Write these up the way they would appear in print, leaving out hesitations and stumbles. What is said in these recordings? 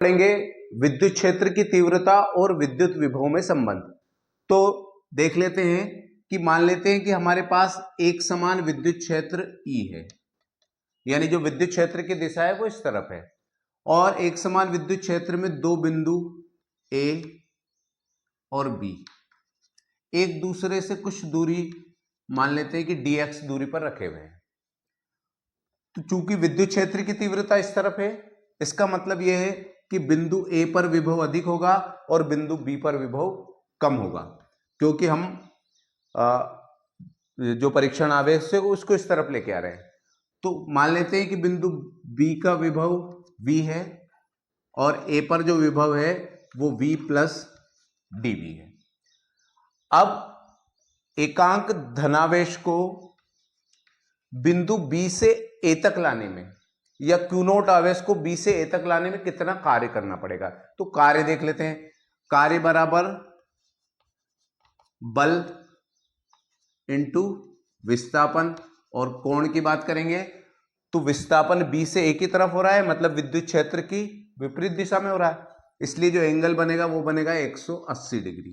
पढ़ेंगे विद्युत क्षेत्र की तीव्रता और विद्युत विभव में संबंध। तो देख लेते हैं कि मान लेते हैं कि हमारे पास एक समान विद्युत क्षेत्र E है, यानी जो विद्युत क्षेत्र की दिशा है वो इस तरफ है, और एक समान विद्युत क्षेत्र में दो बिंदु A और B एक दूसरे से कुछ दूरी मान लेते हैं कि dx दूरी पर रखे हुए हैं। तो चूंकि विद्युत क्षेत्र की तीव्रता इस तरफ है, इसका मतलब यह है कि बिंदु A पर विभव अधिक होगा और बिंदु B पर विभव कम होगा, क्योंकि हम जो परीक्षण आवेश है उसको इस तरफ लेके आ रहे हैं। तो मान लेते हैं कि बिंदु B का विभव V है और A पर जो विभव है वो V प्लस dV है। अब एकांक धनावेश को बिंदु B से A तक लाने में या Q नोट आवेश को B से A तक लाने में कितना कार्य करना पड़ेगा, तो कार्य देख लेते हैं। कार्य बराबर बल इंटू विस्थापन, और कोण की बात करेंगे तो विस्थापन B से A की तरफ हो रहा है, मतलब विद्युत क्षेत्र की विपरीत दिशा में हो रहा है, इसलिए जो एंगल बनेगा वो बनेगा 180 डिग्री।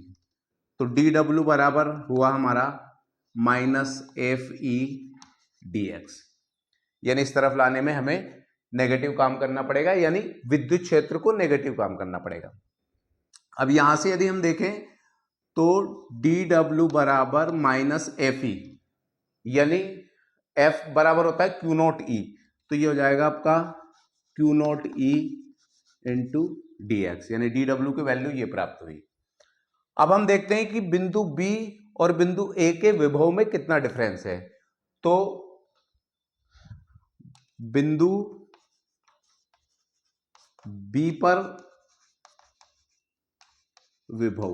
तो dw बराबर हुआ हमारा -FE dx, यानी इस तरफ लाने में हमें नेगेटिव काम करना पड़ेगा, यानी विद्युत क्षेत्र को नेगेटिव काम करना पड़ेगा। अब यहां से यदि हम देखें तो dw बराबर -FE, यानी F बराबर होता है Q नोट E, तो ये हो जाएगा आपका Q note E into dx, यानी dw की वैल्यू ये प्राप्त हुई। अब हम देखते हैं कि बिंदु B और बिंदु A के विभव में कितना डिफरेंस है। तो बिंदु B पर विभव,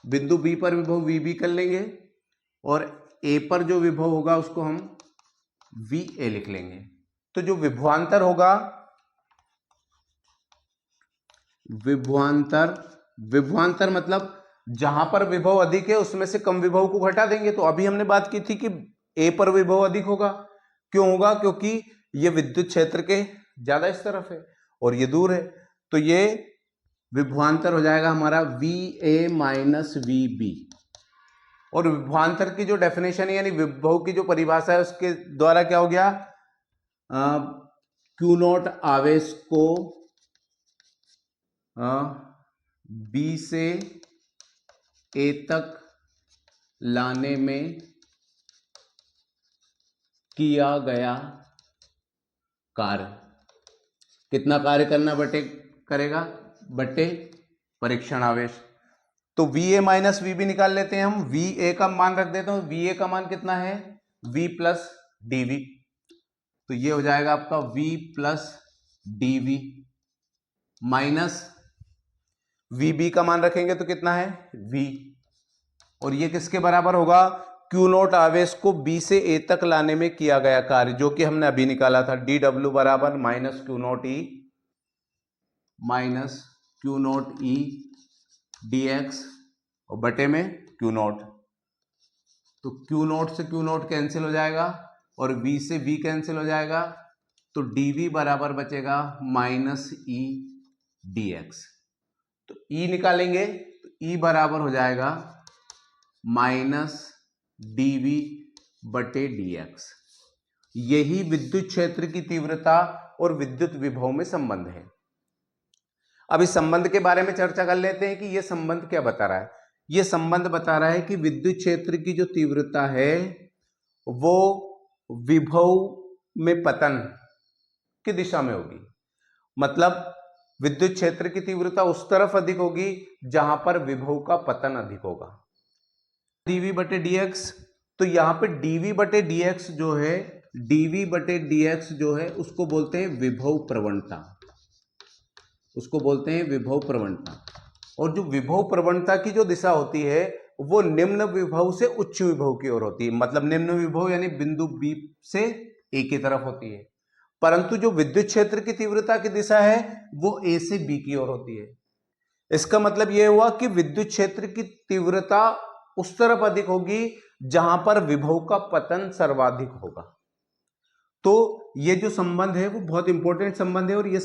बिंदु B पर विभव VB कर लेंगे, और A पर जो विभव होगा उसको हम VA लिख लेंगे। तो जो विभवांतर होगा, विभवांतर मतलब जहां पर विभव अधिक है उसमें से कम विभव को घटा देंगे। तो अभी हमने बात की थी कि A पर विभव अधिक होगा, क्यों होगा, क्योंकि ये विद्युत क्षेत्र के ज्यादा इस तरफ है और ये दूर है, तो ये विभवांतर हो जाएगा हमारा VA माइनस VB। और विभवांतर की जो डेफिनेशन है, यानी विभव की जो परिभाषा है, उसके द्वारा क्या हो गया, Q नोट आवेश को B से A तक लाने में किया गया कार्य, कितना कार्य करना करेगा बटे परीक्षण आवेश। तो VA माइनस VB निकाल लेते हैं हम। VA का मान रख देता हूं, VA का मान कितना है, V प्लस DV, तो ये हो जाएगा आपका V plus DV minus VB का मान रखेंगे तो कितना है V, और ये किसके बराबर होगा, Q नोट आवेश को B से A तक लाने में किया गया कार्य, जो कि हमने अभी निकाला था। dw बराबर minus Q note E minus Q note E dx और बटे में Q नोट। तो Q नोट से Q नोट कैंसिल हो जाएगा और V से V कैंसिल हो जाएगा, तो dV बराबर बचेगा माइनस E dx। तो E निकालेंगे तो E बराबर हो जाएगा माइनस dV बटे dx। यही विद्युत क्षेत्र की तीव्रता और विद्युत विभव में संबंध है। अब इस संबंध के बारे में चर्चा कर लेते हैं कि यह संबंध क्या बता रहा है। यह संबंध बता रहा है कि विद्युत क्षेत्र की जो तीव्रता है वो विभव में पतन की दिशा में होगी, मतलब विद्युत क्षेत्र की तीव्रता उस तरफ अधिक होगी जहां पर विभव का पतन अधिक होगा। dV बटे dx, तो यहां पे dV बटे dx जो है, dV बटे dx जो है उसको बोलते हैं विभव प्रवणता, उसको बोलते हैं विभव प्रवणता। और जो विभव प्रवणता की जो दिशा होती है वो निम्न विभव से उच्च विभव की ओर होती है, मतलब निम्न विभव यानी बिंदु B से A की तरफ होती है, परंतु जो विद्युत क्षेत्र की तीव्रता की दिशा है वो A से B की ओर होती है। इसका मतलब यह हुआ कि विद्युत क्षेत्र की तीव्रता उस तरफ अधिक होगी जहां पर विभव का पतन सर्वाधिक होगा। तो ये जो संबंध है वो बहुत इंपॉर्टेंट संबंध है, और ये